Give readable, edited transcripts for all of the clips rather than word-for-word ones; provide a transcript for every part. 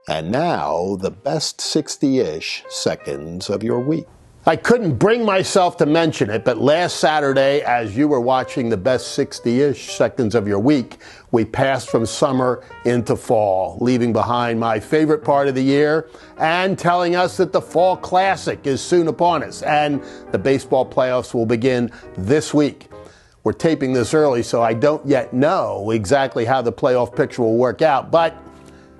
And now, the best 60-ish seconds of your week. I couldn't bring myself to mention it, but last Saturday, as you were watching the best 60-ish seconds of your week, we passed from summer into fall, leaving behind my favorite part of the year and telling us that the Fall Classic is soon upon us and the baseball playoffs will begin this week. We're taping this early, so I don't yet know exactly how the playoff picture will work out, but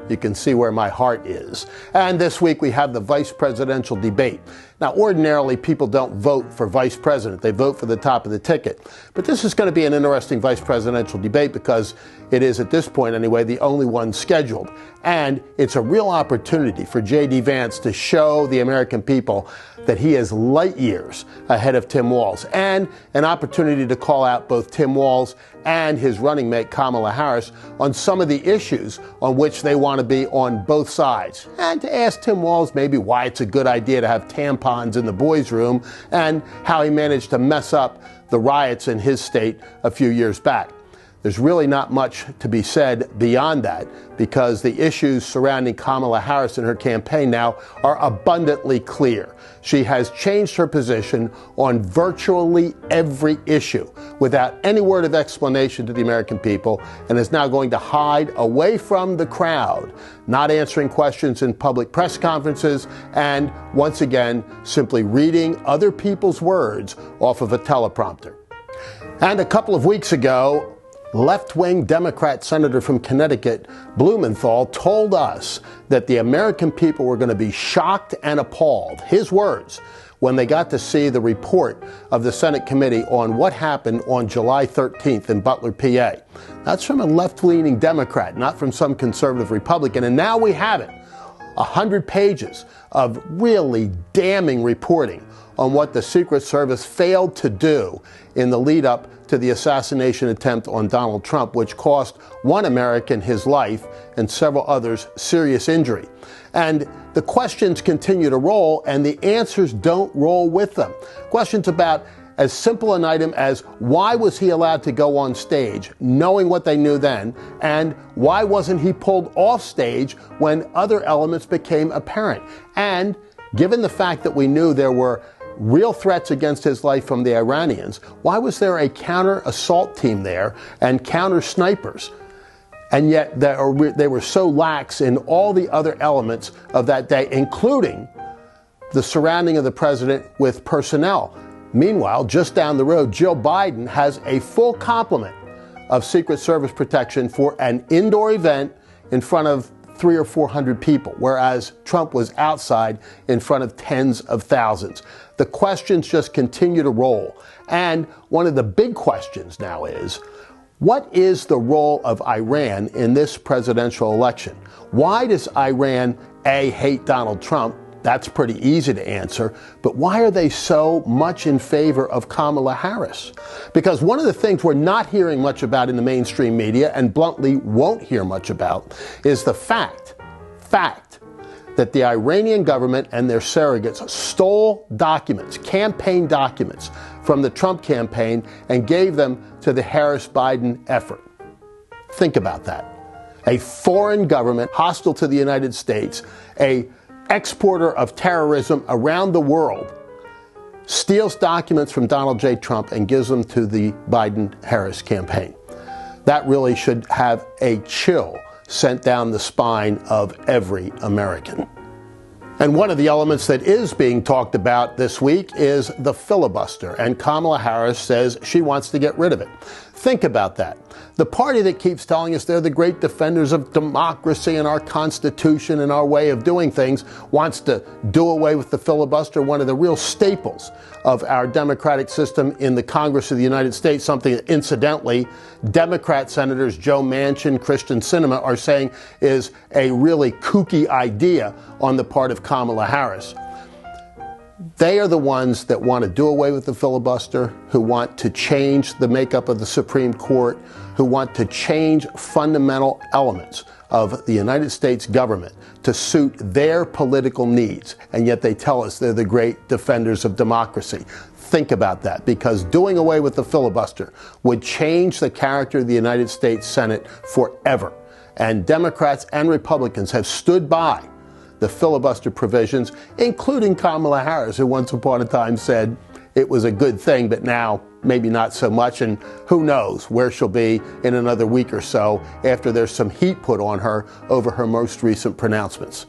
you can see where my heart is. And this week we have the vice presidential debate. Now, ordinarily, people don't vote for vice president. They vote for the top of the ticket. But this is going to be an interesting vice presidential debate because it is, at this point anyway, the only one scheduled. And it's a real opportunity for J.D. Vance to show the American people that he is light years ahead of Tim Walz, and an opportunity to call out both Tim Walz and his running mate Kamala Harris on some of the issues on which they want to be on both sides, and to ask Tim Walz maybe why it's a good idea to have tampons in the boys' room and how he managed to mess up the riots in his state a few years back. There's really not much to be said beyond that because the issues surrounding Kamala Harris and her campaign now are abundantly clear. She has changed her position on virtually every issue without any word of explanation to the American people and is now going to hide away from the crowd, not answering questions in public press conferences and, once again, simply reading other people's words off of a teleprompter. And a couple of weeks ago, left-wing Democrat Senator from Connecticut, Blumenthal, told us that the American people were going to be shocked and appalled, his words, when they got to see the report of the Senate committee on what happened on July 13th in Butler, PA. That's from a left-leaning Democrat, not from some conservative Republican. And now we have it, 100 pages of really damning reporting on what the Secret Service failed to do in the lead up to the assassination attempt on Donald Trump, which cost one American his life and several others serious injury. And the questions continue to roll, and the answers don't roll with them. Questions about as simple an item as why was he allowed to go on stage, knowing what they knew then, and why wasn't he pulled off stage when other elements became apparent? And given the fact that we knew there were real threats against his life from the Iranians, why was there a counter-assault team there and counter-snipers? And yet they were so lax in all the other elements of that day, including the surrounding of the president with personnel. Meanwhile, just down the road, Joe Biden has a full complement of Secret Service protection for an indoor event in front of 300 or 400 people, whereas Trump was outside in front of tens of thousands. The questions just continue to roll. And one of the big questions now is, what is the role of Iran in this presidential election? Why does Iran, A, hate Donald Trump? That's pretty easy to answer. But why are they so much in favor of Kamala Harris? Because one of the things we're not hearing much about in the mainstream media, and bluntly won't hear much about, is the fact that the Iranian government and their surrogates stole documents, campaign documents, from the Trump campaign and gave them to the Harris-Biden effort. Think about that. A foreign government hostile to the United States, a exporter of terrorism around the world, steals documents from Donald J. Trump and gives them to the Biden-Harris campaign. That really should have a chill sent down the spine of every American. And one of the elements that is being talked about this week is the filibuster, and Kamala Harris says she wants to get rid of it. Think about that. The party that keeps telling us they're the great defenders of democracy and our Constitution and our way of doing things wants to do away with the filibuster, one of the real staples of our democratic system in the Congress of the United States, something that, incidentally, Democrat Senators Joe Manchin, Kyrsten Sinema are saying is a really kooky idea on the part of Kamala Harris. They are the ones that want to do away with the filibuster, who want to change the makeup of the Supreme Court, who want to change fundamental elements of the United States government to suit their political needs. And yet they tell us they're the great defenders of democracy. Think about that, because doing away with the filibuster would change the character of the United States Senate forever. And Democrats and Republicans have stood by the filibuster provisions, including Kamala Harris, who once upon a time said it was a good thing, but now maybe not so much. And who knows where she'll be in another week or so after there's some heat put on her over her most recent pronouncements.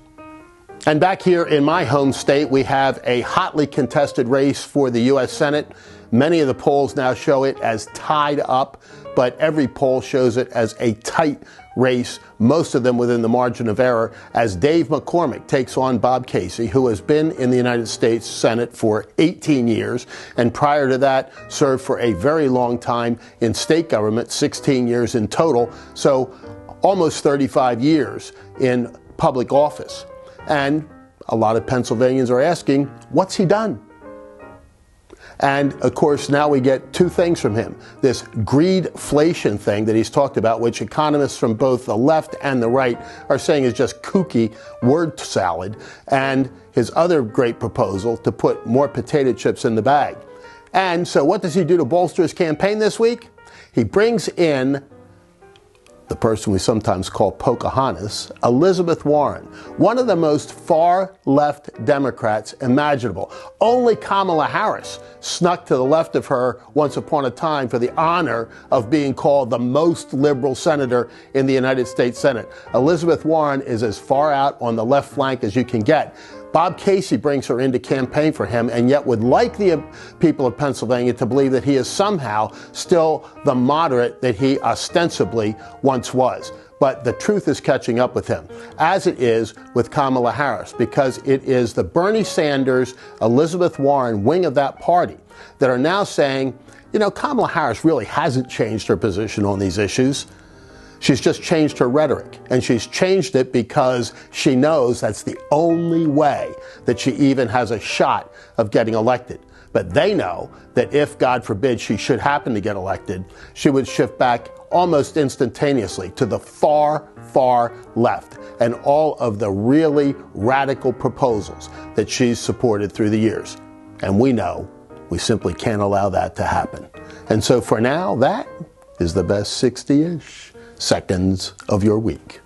And back here in my home state, we have a hotly contested race for the U.S. Senate. Many of the polls now show it as tied up, but every poll shows it as a tight race, most of them within the margin of error, as Dave McCormick takes on Bob Casey, who has been in the United States Senate for 18 years, and prior to that served for a very long time in state government, 16 years in total, so almost 35 years in public office. And a lot of Pennsylvanians are asking, what's he done? And, of course, now we get two things from him. This greedflation thing that he's talked about, which economists from both the left and the right are saying is just kooky word salad, and his other great proposal to put more potato chips in the bag. And so what does he do to bolster his campaign this week? He brings in the person we sometimes call Pocahontas, Elizabeth Warren, one of the most far-left Democrats imaginable. Only Kamala Harris snuck to the left of her once upon a time for the honor of being called the most liberal senator in the United States Senate. Elizabeth Warren is as far out on the left flank as you can get. Bob Casey brings her in to campaign for him, and yet would like the people of Pennsylvania to believe that he is somehow still the moderate that he ostensibly once was. But the truth is catching up with him, as it is with Kamala Harris, because it is the Bernie Sanders, Elizabeth Warren wing of that party that are now saying, you know, Kamala Harris really hasn't changed her position on these issues. She's just changed her rhetoric, and she's changed it because she knows that's the only way that she even has a shot of getting elected. But they know that if, God forbid, she should happen to get elected, she would shift back almost instantaneously to the far, far left and all of the really radical proposals that she's supported through the years. And we know we simply can't allow that to happen. And so for now, that is the best 60-ish seconds of your week.